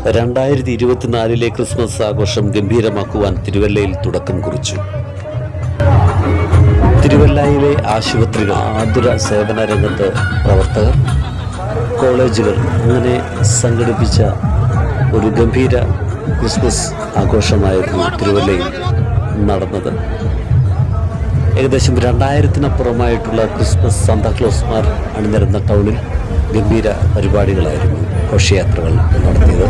2024 Christmas ആഘോഷം ഗംഭീരമാക്കുവാൻ തിരുവല്ലയിൽ തുടക്കം കുറിച്ചു. തിരുവല്ലയിലെ ആശുപത്രികൾ, ആതുര സേവന രംഗത്ത് പ്രവർത്തകർ, കോളേജുകൾ അങ്ങനെ സംഘടിപ്പിച്ച ഒരു ഗംഭീര ക്രിസ്മസ് ആഘോഷമായിരുന്നു തിരുവല്ലയിൽ നടന്നത്. ഏകദേശം 2000-നപ്പുറമായിട്ടുള്ള ക്രിസ്മസ് സാന്താക്ലോസ്മാർ അണിനിരന്ന ടൗണിൽ ഗംഭീര പരിപാടികളായിരുന്നു, ഘോഷയാത്രകൾ നടത്തിയത്.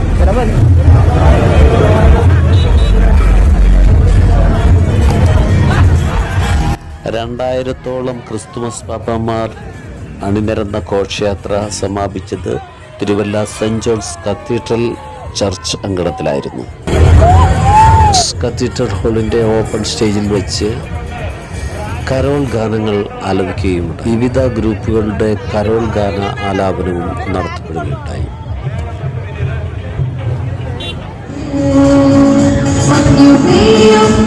രണ്ടായിരത്തോളം ക്രിസ്തുമസ് പാപ്പാമാർ അണിനിരന്ന ഘോഷയാത്ര സമാപിച്ചത് Thiruvalla saint John's cathedral church അങ്കണത്തിലായിരുന്നു. കത്തീഡ്രൽ ഹാളിൻ്റെ ഓപ്പൺ സ്റ്റേജിൽ വെച്ച് കരോൾ ഗാനങ്ങൾ ആലപിക്കുകയും വിവിധ ഗ്രൂപ്പുകളുടെ കരോൾ ഗാന ആലാപനവും നടത്തപ്പെടുകയുണ്ടായി. You